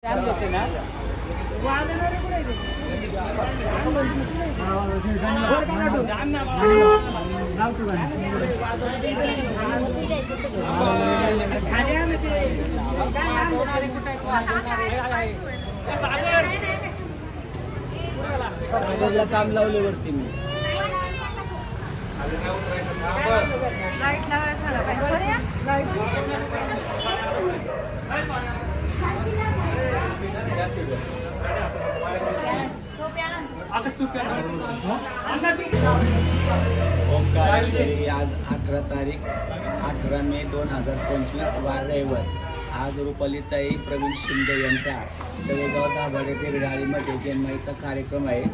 सागरला काम लावले वरती मी ओंकारेश्वरी आज 18 तारीख 18 मे 2025 वार रविवार। आज रुपालीताई प्रवीण शिंदे यांचा तळेगाव दाभाडे देगडाळीमध्ये जन्माईचा कार्यक्रम आहे।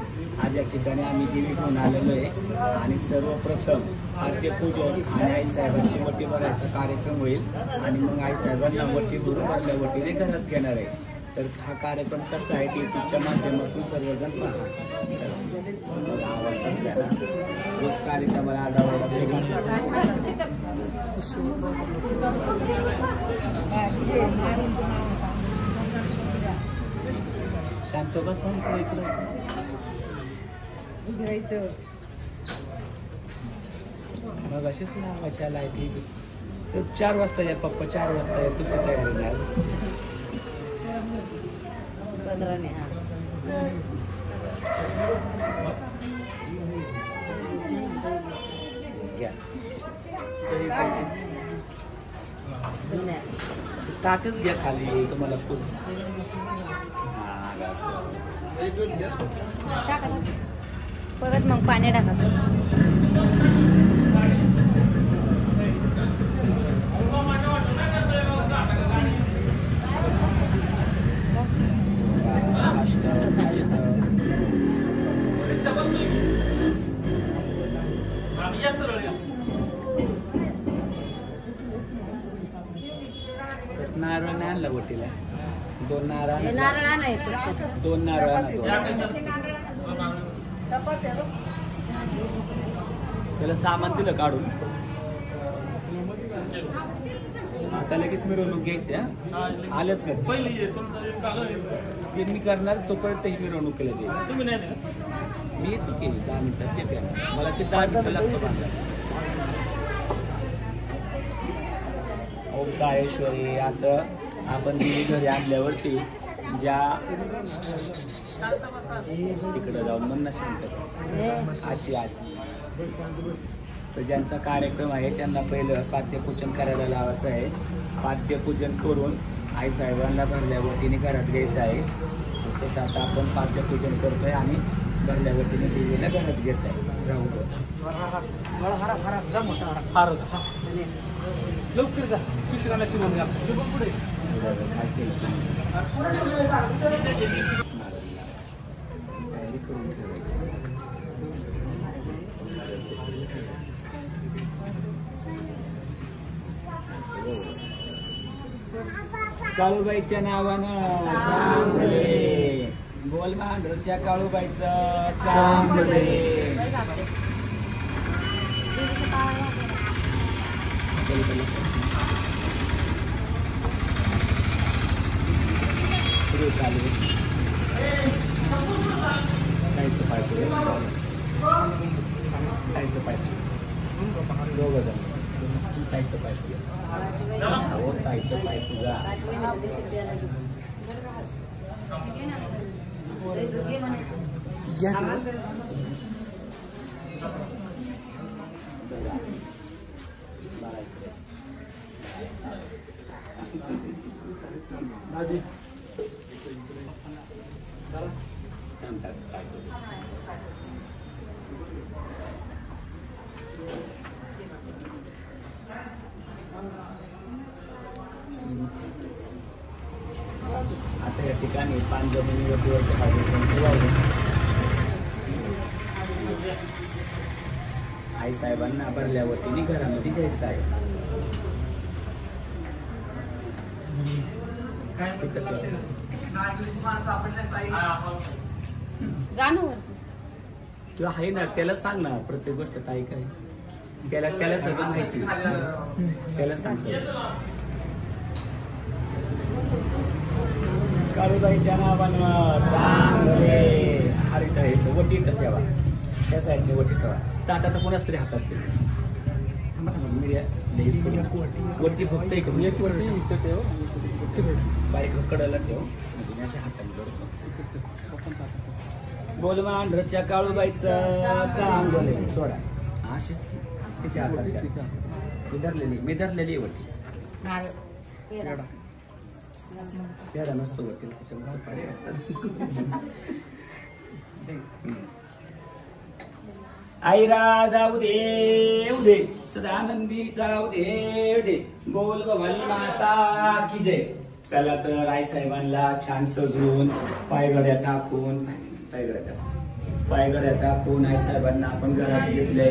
आज या ठिकाणी आम्ही दिवी घेऊन आलेलो आहे आणि सर्वप्रथम आद्यपूजन आणि आईसाहेबांची वटी भरायचा कार्यक्रम होईल आणि मग आईसाहेबांना वटी भरून आपल्या वटीने घरात घेणार आहे। तर हा कार्यक्रम कसा आहे यूट्यूबच्या माध्यमातून सर्वजण पहा। आवाज असल्याला रोज कार्यक्रमाला आढावा शांत बसा इकडे मग अशीच नावाच्या लाईटी 4 वाजता या पप्पा 4 वाजता या तुमची तयारी नाही ताटच घ्या खाली तुम्हाला परत मग पाणी टाका नारळ नाही आणला बोटीला 2 नारळ नाही 2 नारळ त्याला सामान दिलं काढून आता लगेच मिरवणूक घ्यायची आल्यात का ते मी करणार तोपर्यंत ही मिरवणूक केलं मी येतो की 10 मिनिटात येते मला ते 10 मिनिटं लागतो ओंकारेश्वरी असं आपण दिवी घरी आणल्यावरती ज्या तिकडं जाऊन म्हणणं शांत आजी तर ज्यांचा कार्यक्रम आहे त्यांना पहिलं पाद्यपूजन करायला लावायचं आहे। पाद्यपूजन करून आईसाहेबांना भरल्या वटीने घरात घ्यायचं आहे। तसं आता आपण पाद्यपूजन करतोय आणि भरल्या वटीने देवीला घरात घेत आहे। लवकर जा कृष्णाला शिवून पुढे तयारी करून काळूबाईच्या नावानं चांगले बोल मांडरच्या काळूबाईचं चांगले ताईचं पाय तुझा आता या ठिकाणी 5 जमिनीवरती आईसाहेबांना भरल्या वतीने घरामध्ये घ्यायचं आहे। किंवा आहे ना त्याला सांग ना प्रत्येक गोष्ट ताई काय त्याला सगळं माहिती त्याला सांग काळूबाईच्या नावानं चांगले हरित आहे वटी तर ठेवा त्या साईडने वटी ठेवा ताटा तर कोणाच तरी हातात ते वटी फक्त बारीक कडायला ठेव म्हणजे अशा हाताने बोलमांढरच्या काळूबाईचं चांगले सोडा अशीच तिच्या हातात मी धरलेली वटी पेढा नसतो वरती आईरा जाऊ दे उदे सदानंदी जाऊ दे बोल भवानी माता की जय. चला तर आई साहेबांना छान सजवून पायघड्या टाकून आई साहेबांना आपण घरात घेतले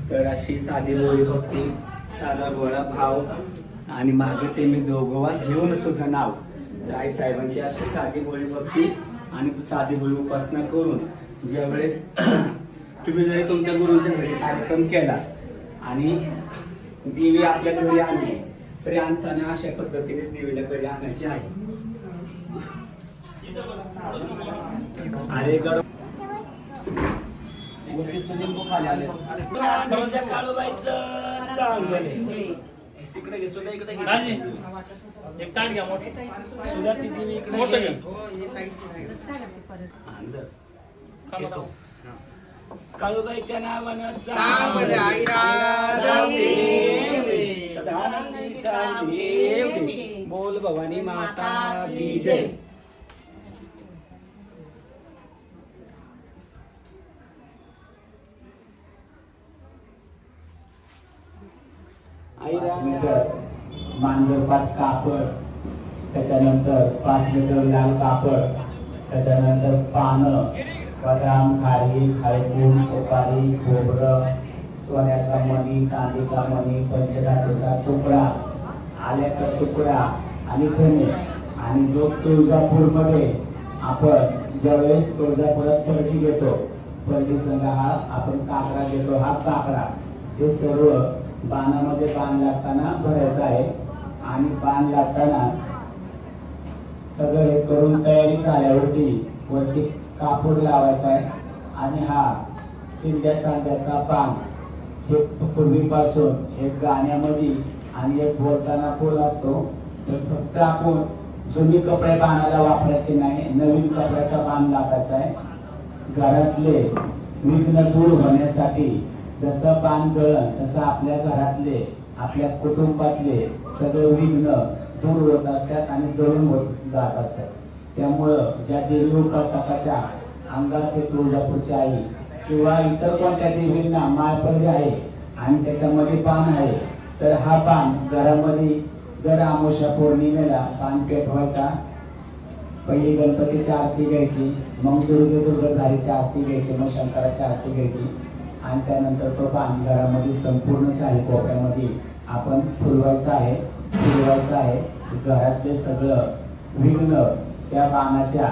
तर अशी साधी बोळी भक्ती साधा गोळा भाव आणि मागे ते मी जोगवा घेऊन तुझं नाव. आई साहेबांची अशी साधी बोळी भक्ती आणि साधी बोळी उपासना करून ज्यावेळेस तुम्ही जरी तुमच्या गुरूंच्या घरी कार्यक्रम केला आणि दिवे आपल्या घरी आणली तरी आणताना अशा पद्धतीनेच देवीला घरी आणायची आहे. अरे गड लिंबू खाली आले काळूबाईचं चांगले इकडे घे सुद्धा इकडे एक ताट घ्या सुद्धा ती देवी इकडे काळूबाईच्या नावानं चांगले सदानंदी जाऊ दे बोल भवानी माता की जय. मांजरपाट कापड त्याच्यानंतर 5 मीटर लाल कापड त्याच्यानंतर पानं बदाम खारी खायपूर सुपारी खोबरं सोन्याचा मणी चांदीचा मणी पंचधातूचा तुकडा आल्याचा तुकडा आणि धने आणि जो तुळजापूरमध्ये आपण ज्यावेळेस तुळजापुरात परडी घेतो परडी संघ हा आपण काकडा घेतो हा काकडा हे सर्व बाणामध्ये बाण लागताना भरायचं आहे आणि बाण लागताना सगळं हे करून तयारी झाल्यावरती वरती कापूर लावायचा आहे आणि हा चिंध्या चांद्याचा बाण जे पूर्वीपासून एक गाण्यामध्ये आणि एक बोलताना पूल असतो तर फक्त आपण जुनी कपडे बाणाला वापरायचे नाही नवीन कपड्याचा बाण लावायचा आहे. घरातले विघ्न दूर होण्यासाठी जसं बाण जळण तसं आपल्या घरातले आपल्या कुटुंबातले सगळे विघ्न दूर होत असतात आणि जळून होत जात असतात. त्यामुळं ज्या देवी उपासकाच्या अंगात ते तुळजापूरची आई किंवा इतर कोणत्या देवींना माळपल्ली आहे आणि त्याच्यामध्ये बाण आहे तर हा बाण घरामध्ये दर अमावस्या पौर्णिमेला बाण पेटवायचा. पहिली गणपतीची आरती घ्यायची मग दुर्गाधारीची आरती घ्यायची मग शंकराची आरती घ्यायची आणि त्यानंतर तो बाण घरामध्ये संपूर्ण चारी कोपऱ्यामध्ये आपण फुलवायचा आहे. घरातले सगळं विघ्न त्या बाणाच्या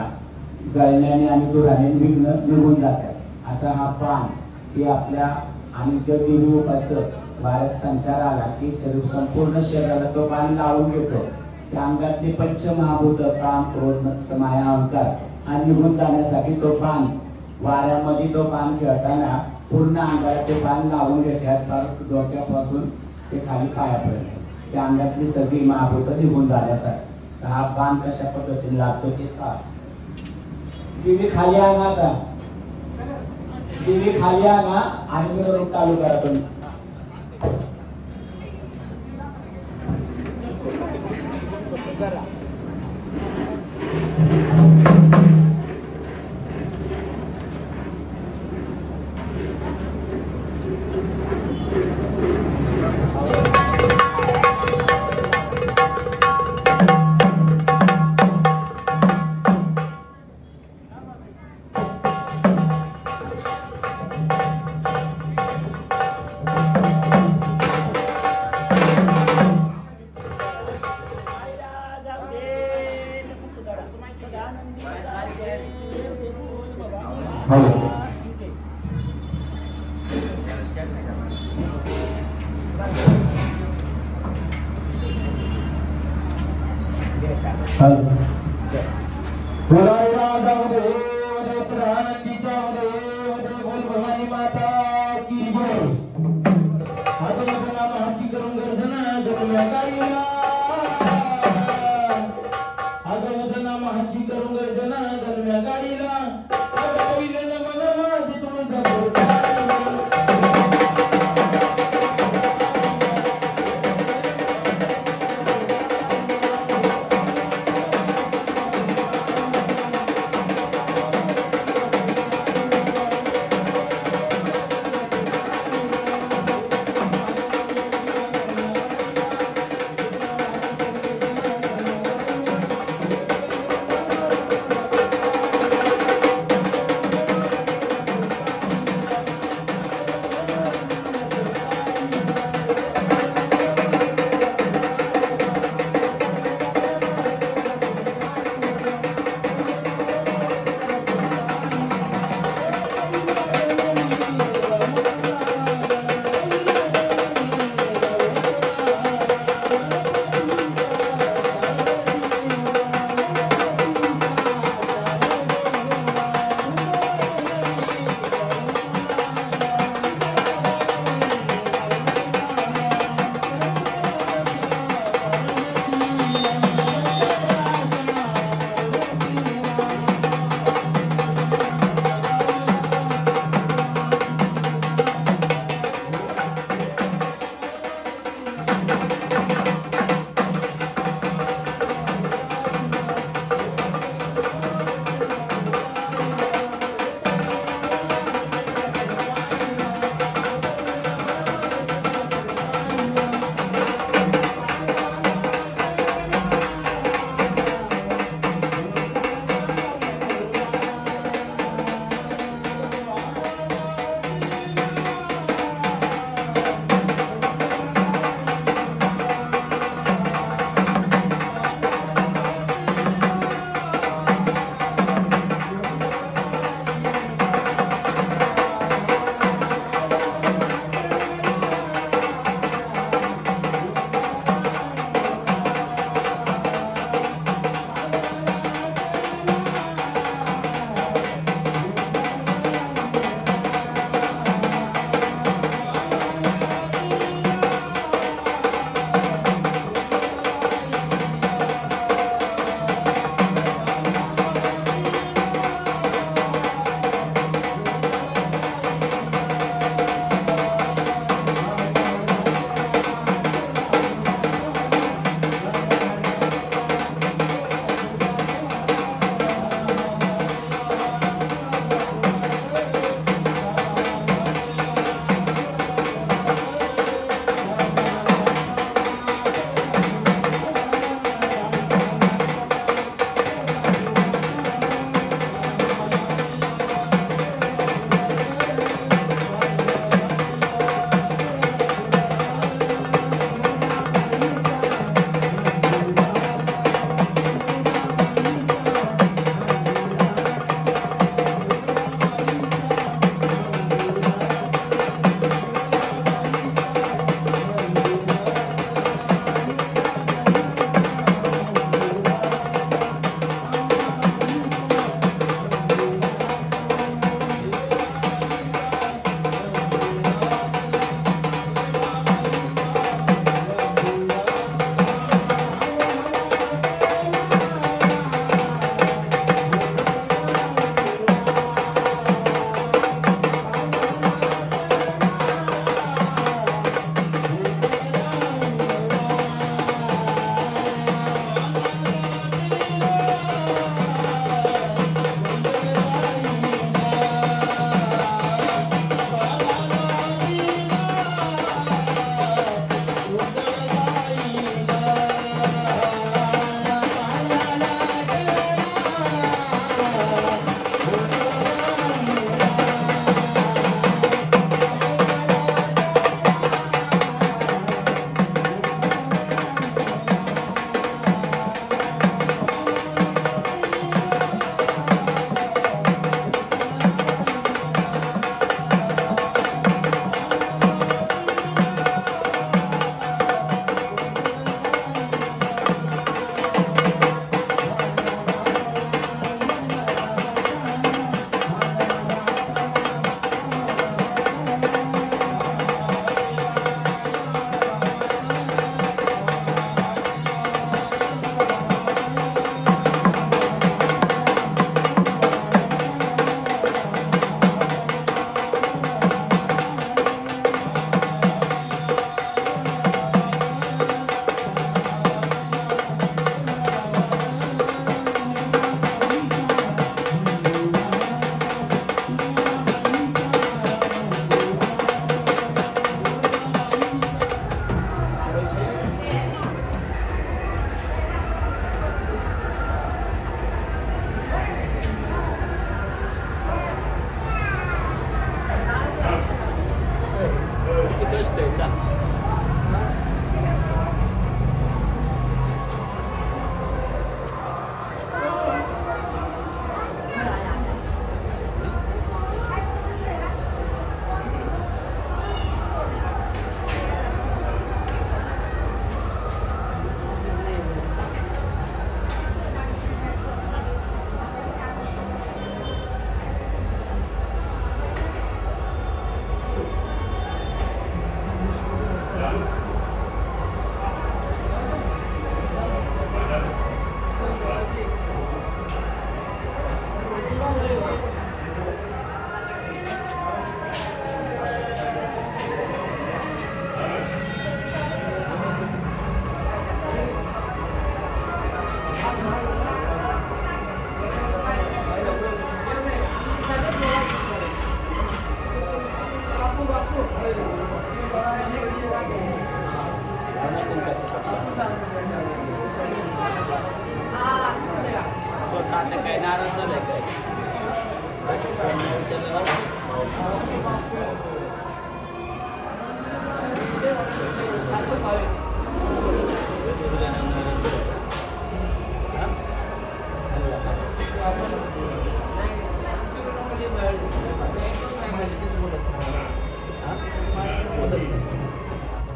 जळण्याने आणि धुराने विघ्न निघून जातात. असा हा बाण की आपल्या आणि जर देवी उपासक वाऱ्यात संचार आला की संपूर्ण शरीराला तो बाण लावून घेतो. त्या अंगातले पंचमहाभूत काम क्रोध मत्स्य माया अहंकार आणि निघून जाण्यासाठी तो बाण वाऱ्यामध्ये तो बाण खेळताना पूर्ण अंगाला ते बाण लावून घेतात डोक्यापासून ते खाली पायापर्यंत त्या अंगातली सगळी महाभूत निघून जाण्यासाठी. हा बाण कशा पद्धतीने लागतो ते दिवी खाली आणा का दिवी खाली आणा आणि मिरवणूक चालू करा तुम्ही. बोल भवानी माता की जय. आगमनामा हाची करून गर्जना गरम्या गाईला. आगमनामा हाची करून गर्जना गरम्या गाईला. पहिल्याला मला माझी तुळजा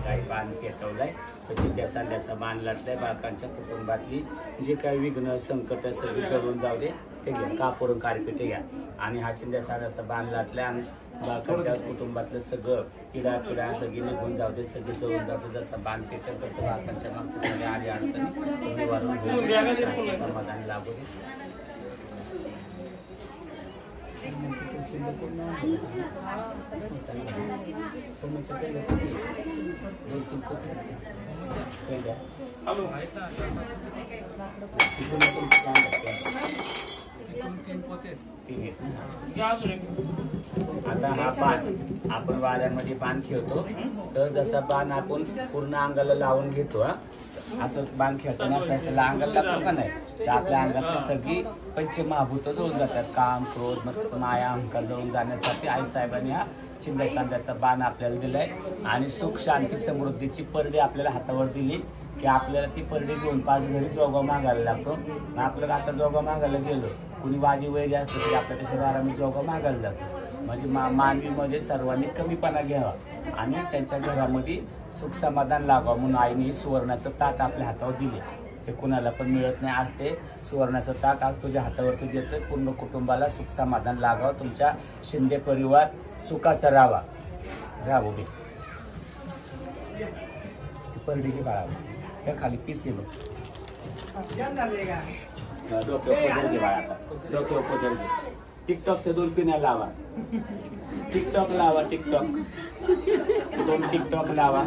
काही बाण पेटवलाय चिंध्या चांद्याचा बाण लाटलाय. बाळकांच्या कुटुंबातली जे काही विघ्न संकट सगळी जळून जाऊ दे ते घ्या. कापूरून काळीपेटे घ्या आणि हा चिंध्या चांद्याचा बाण लाटलाय आणि बाळकांच्या कुटुंबातलं सगळं पिढा पिढा सगळी निघून जाऊ दे, सगळी जळून जाऊ दे. जसं बाण पेटल तसं बाळकांच्या मागच्या सगळ्या आडी अडचणी निवारून होईल, समाधान लाभू दे. आता हा बाण आपण वाऱ्यामध्ये बाण खेळतो तर जसा बाण आपण पूर्ण अंगाला लावून घेतो, असं बाण खेळताना असं अंगाला लागतो का नाही तर आपल्या अंगातली सगळी पंचमहाभूत जळून जातात. काम, क्रोध, मत्स्य, माया, अहंकार जळून जाण्यासाठी आईसाहेबांनी हा चिंध्या चांद्याचा बाण आपल्याला दिलाय आणि सुख, शांती, समृद्धीची परडी आपल्याला हातावर दिली की आपल्याला ती परडी घेऊन 5 घरी जोगा मागायला लागतो. आपल्याला आता जोगा मागायला गेलो कुणी वाजी वैरी असतं तरी आपल्या शहरामध्ये जोगा मागायला लागतो. म्हणजे मानवीमध्ये सर्वांनी कमीपणा घ्यावा आणि त्यांच्या घरामध्ये सुख समाधान लावावं म्हणून आईने हे सुवर्णाचं ताट आपल्या हातावर दिले. ते कुणाला पण मिळत नाही. आज ते सुवर्णाचं ताट आज तुझ्या हातावरती देतोय. पूर्ण कुटुंबाला सुख समाधान लागावं, तुमच्या शिंदे परिवार सुखाचा राहावा. उभी परडी घे बाळावं, त्या खाली पीस येलो डोक्यावर घे बाळा. आता डोक्यावर घे. टिकटॉकच्या 2 पिण्या लावा. टिकटॉक लावा, टिकटॉक 2 टिकटॉक लावा.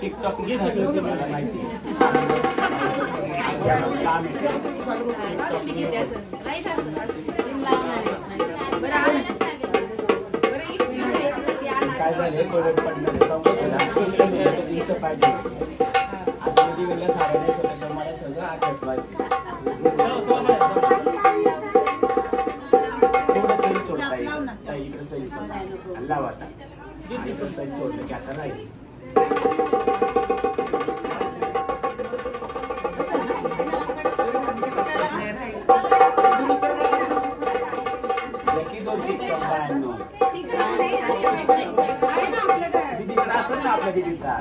टिकटॉक मला माहिती काय झालं पाहिजे आता दिवेला साड्या स्वतःच्या मला सगळं आठच पाहिजे. थोडं सही सोडता येईल, इकडे सही सोडा लावा. आता इकडे सही सोडलं की आता राहील. दीदीकडे असेल ना आपल्या दीदीचा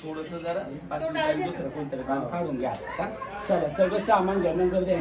थोडस जरा 5 मिनिटांनी दुसरं कोणतरी काम काढून घ्या. चला सगळं सामान घ्या नंतर द्या.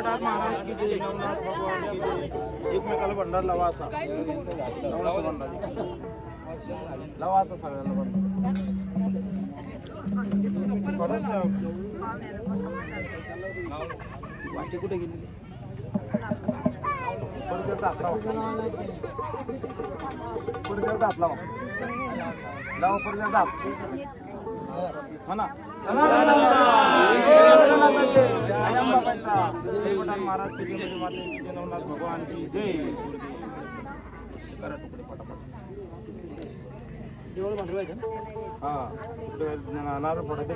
एकवटात महाराज की जय, नवनाथ भगवान की जय. एकमेकाला भंडार लावा असा नवनाथ भंडार लावा असा सगळ्यांना भंडार. वाटी कुठे गेली? पुढे हात लावा, पुढे हात लावा, लावा पुढे हात म्हणा. महाराज की जय, माते की जय, नवनाथ भगवान की जय. हा नारळ फोडायचं.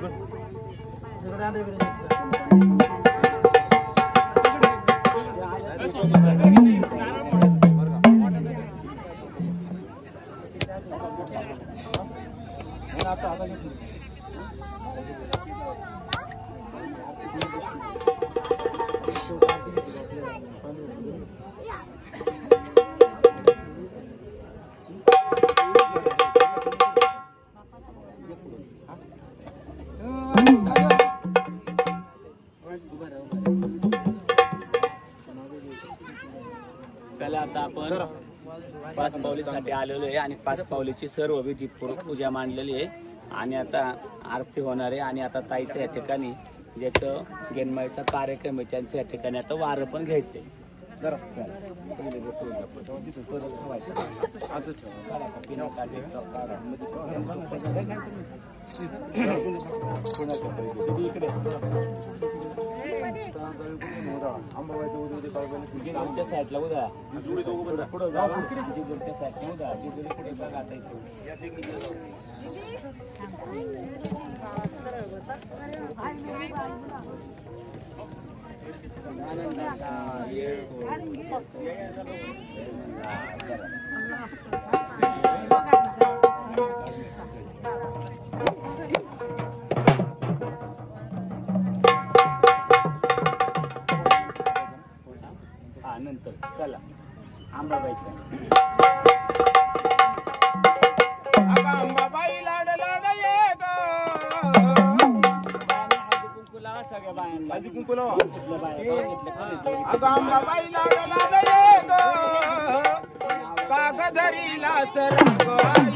चला आता आपण 5 पावलीसाठी आलेलो आहे आणि 5 पावलीची सर्व विधीपूर्वक पूजा मांडलेली आहे आणि आता आरती होणार आहे. आणि आता ताईचं या ठिकाणी ज्याचं गेनमाईचा कार्यक्रम आहे त्यांचं या ठिकाणी आता वारं पण घ्यायचंय. आमच्या साईडला उद्या पुढे जाऊ जिजूरच्या साईडला उद्या जिजूर पुढे बघा आता इथून. हा नंतर चला आंबाबाईचा. अंबाबाई लाड लाड ये ग, हळदी कुंकू लावा सगळ्या बायांना. हळदी कुंकू लावा. अगं अंबाबाई लाड लाड ये ग, कागदरीला रंग आई.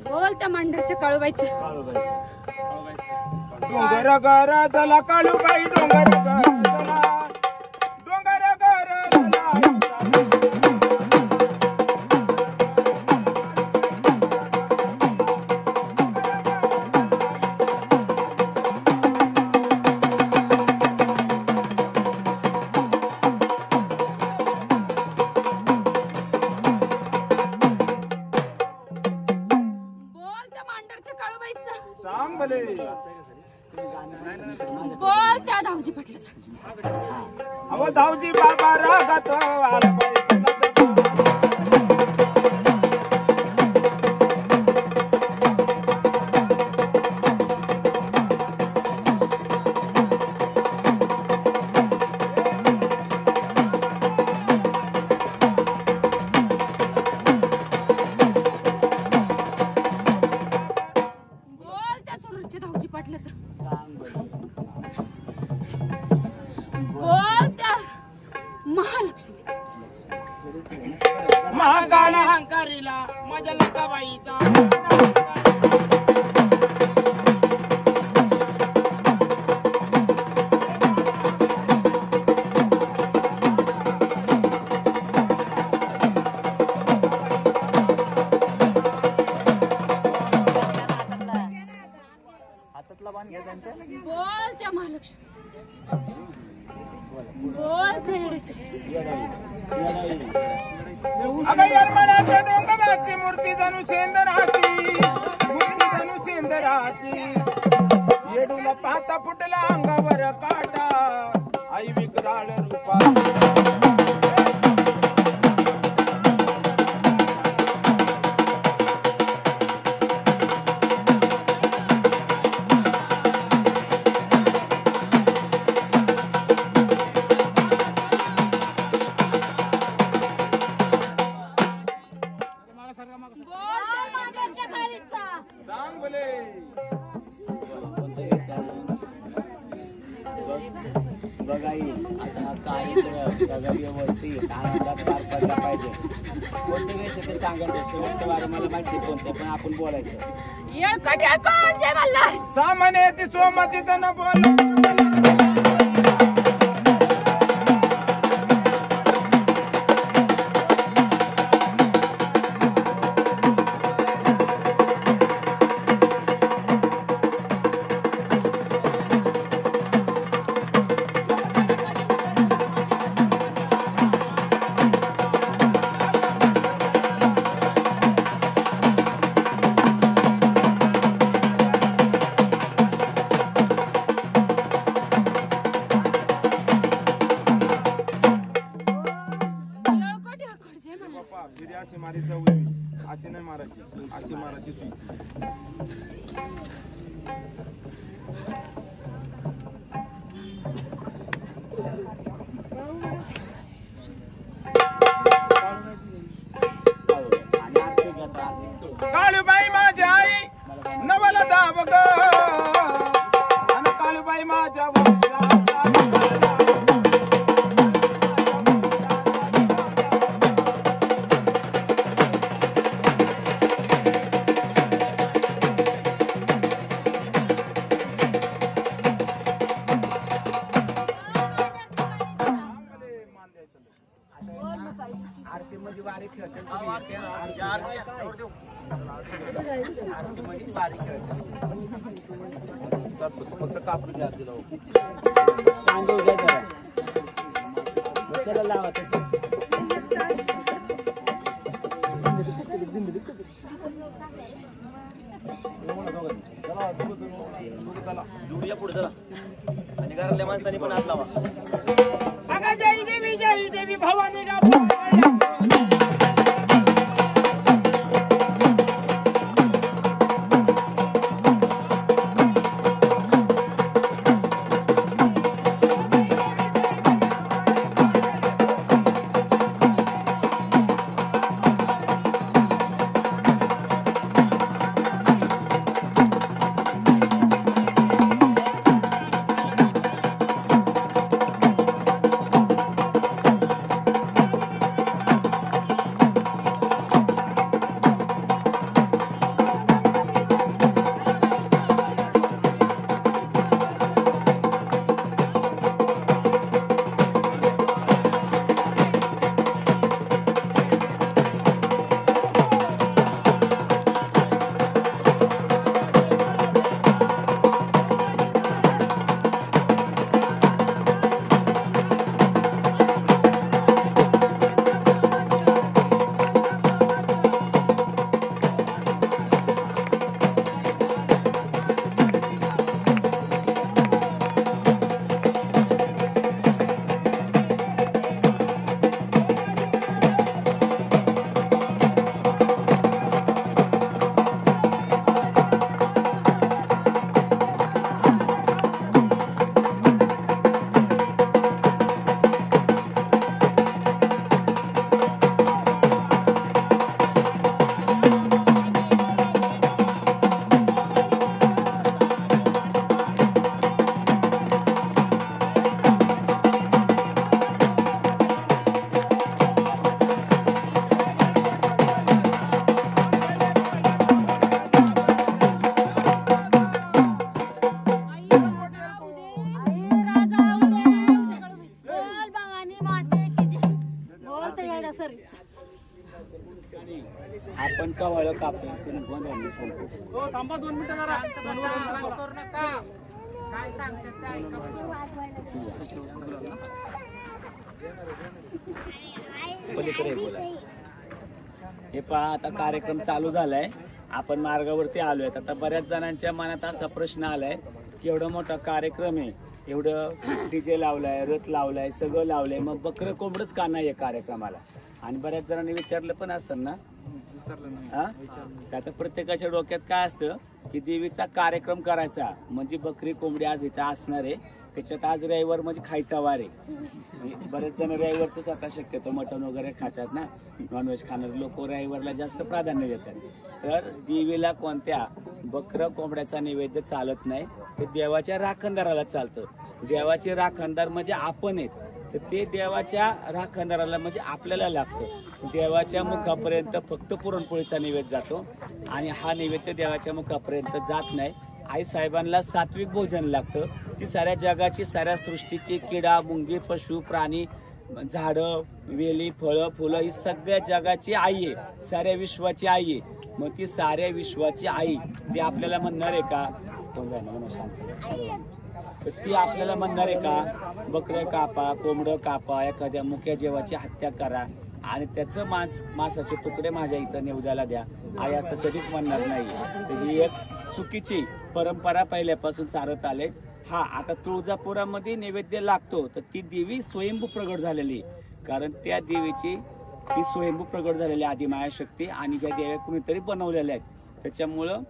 बोल त्या मांढरच्या कळवायचं. डोंगर गरजला काळूबाई, डोंगर गरजला, डोंगर गरजला. सांग भले. बोल त्या धावजी पटलं. अहो धावजी बाबा रागात आला बाई. बोल त्या महालक्ष्मी. गाणं हंकारीला माझ्या लकाबाईचा हातातला बाण घ्या त्यांच्या. बोल त्या महालक्ष्मी बोल त्या येडीच्या. अगं यरमळ्याच्या डोंगराची मूर्ती जणू सेंदराची मूर्ती जणू सेंदराची येडूला पाहता फुटला अंगावर काटा आई विकराळ रूपा सांग बोले बघाई आता कार्यक्रम सगळं व्यवस्थित आनंदात पार पडला पाहिजे. कोणते घ्यायचे ते सांगायचं. शेवटच्या वारी मला माहिती कोणते पण आपण बोलायचं. येळकट्या कोण जय मल्हार. सामान्य ती सोमतीचं न बोल अशी मारी जाऊ अशी नाही मारायची अशी मारायची काळूबाई माझी आई नवला दाब ग आणि काळूबाई माझ्या आरतीमध्ये वारी खेळते आरतीमध्ये वारी खेळते फक्त कापड आरती लावू तांदूळ घ्या जरा बसायला लावा तसं जोडूया पुढे चला आणि घरातल्या माणसांनी पण हात लावा. जय देवी भवानी आपण कवळ कापतो बंद यांनी सांगतो. हो थांबा 2 मिनिटं जरा. पलीकडे बोला. हे पहा आता कार्यक्रम चालू झालाय. आपण मार्गावरती आलोय. आता बऱ्याच जणांच्या मनात असा प्रश्न आलाय की एवढा मोठा कार्यक्रम आहे, एवढं डीजे लावलाय, रथ लावलाय, सगळं लावलंय, मग बकरं कोंबडच का नाही कार्यक्रमाला? आणि बऱ्याच जणांनी विचारलं पण असतं ना. हा, आता प्रत्येकाच्या डोक्यात काय असतं की देवीचा कार्यक्रम करायचा म्हणजे बकरी कोंबडी आज इथं असणार आहे, त्याच्यात आज रविवार म्हणजे खायचा वार आहे. बरेच जण रविवारच आता शक्यतो मटण वगैरे खातात ना, नॉनव्हेज खाणारे लोक रविवारला जास्त प्राधान्य देतात. तर देवीला कोणत्या बकरं कोंबड्याचा नैवेद्य चालत नाही, ते देवाच्या राखणदाराला चालतं. देवाचे राखणदार म्हणजे आपण आहेत, तर ते देवाच्या राखणदाराला म्हणजे आपल्याला लागतं. देवाच्या मुखापर्यंत फक्त पुरणपोळीचा नैवेद्य जातो आणि हा नैवेद्य देवाच्या मुखापर्यंत जात नाही. आई साहेबांना सात्विक भोजन लागतं. ती साऱ्या जगाची, साऱ्या सृष्टीची, किडा मुंगी, पशु प्राणी, झाडं, वेली, फळं, फुलं ही सगळ्या जगाची आई आहे, साऱ्या विश्वाची आई आहे. मग ती साऱ्या विश्वाची आई ती आपल्याला म्हणणार आहे का? ती आपल्याला म्हणणार आहे का बकरं कापा, कोंबडं कापा, एखाद्या मुक्या जीवाची हत्या करा आणि त्याचं मांसाचे तुकडे माझ्या इथं नेवजाला द्या? आई असं कधीच म्हणणार नाही. तर ही एक चुकीची परंपरा पहिल्यापासून चालत आले. हा, आता तुळजापुरामध्ये नैवेद्य लागतो तर ती देवी स्वयंभू प्रगट झालेली, कारण त्या देवीची ती स्वयंभू प्रगट झालेली आदिमाया शक्ती आणि ह्या देव्या कुणीतरी बनवलेल्या आहेत. त्याच्यामुळं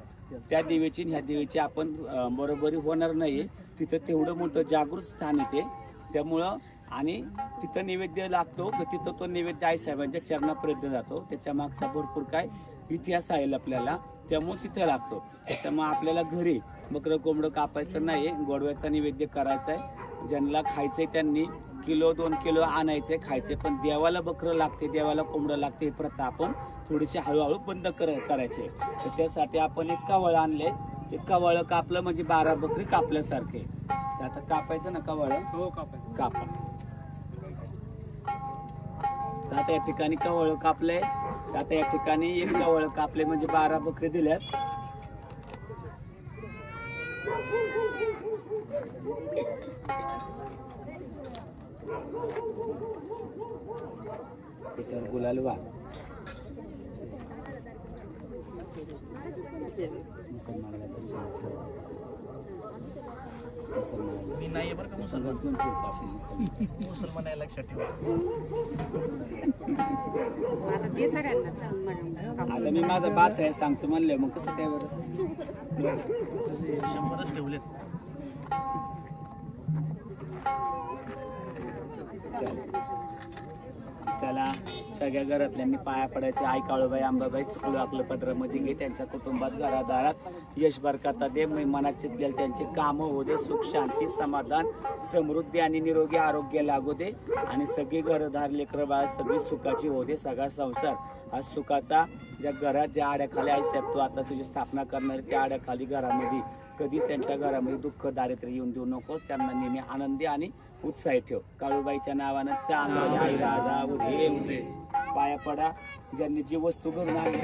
त्या देवीची ह्या देवीची आपण बरोबरी होणार नाही. तिथं तेवढं मोठं जागृत स्थान येते, त्यामुळं आणि तिथं नैवेद्य लागतो तर तिथं तो नैवेद्य आई साहेबांच्या चरणापर्यंत जातो. त्याच्या मागचा भरपूर काय इतिहास आहे आपल्याला, त्यामुळे तिथं लागतो. त्याच्यामुळे आपल्याला घरी बकरं कोंबडं कापायचं नाही, गोडव्याचा नैवेद्य करायचा आहे. ज्यांना खायचंय त्यांनी किलो 2 किलो आणायचे खायचे, पण देवाला बकरं लागते, देवाला कोंबडं लागते, ही प्रथा आपण थोडीशी हळूहळू बंद करायचे. तर त्यासाठी आपण एक कवळ आणले. ते कवळ कापलं म्हणजे 12 बकरी कापल्यासारखे. तर आता कापायचं ना कवळ? हो कापा. कापा. तर आता या ठिकाणी कवळ कापले. आता या ठिकाणी एक कवळ कापले म्हणजे 12 बकरी दिल्यात. त्याच्यावर गुलाल वा. मी नाही बरं का मुसलमान आहे, लक्षात ठेवा. आता मी माझा बाच आहे सांगतो म्हणले, मग कसं काय बरं? 100च ठेवलेत. चला सगळ्या घरातल्यांनी पाया पडायचे. आई काळूबाई, अंबाबाई, चुकलो आपलं पदरामध्ये घे. त्यांच्या कुटुंबात, घरादारात यश बरकत दे. मनात चितलेले त्यांचे कामं हो दे. सुख, शांती, समाधान, समृद्धी आणि निरोगी आरोग्य लागू दे. आणि सगळी घरदार, लेकरं बाळ सगळी सुखाची हो दे. सगळा संसार हा सुखाचा. ज्या घरात ज्या आड्याखाली आई साहेब तू आता तुझी स्थापना करणार, त्या आड्याखाली घरामध्ये कधीच त्यांच्या घरामध्ये दुःख दारिद्र्य येऊन देऊ नको. त्यांना नेहमी आनंदी आणि उत्साही ठेव. काळूबाईच्या नावानं चांगलं आई राजा उदे. पाया पडा. ज्यांनी जी वस्तू घडून आणली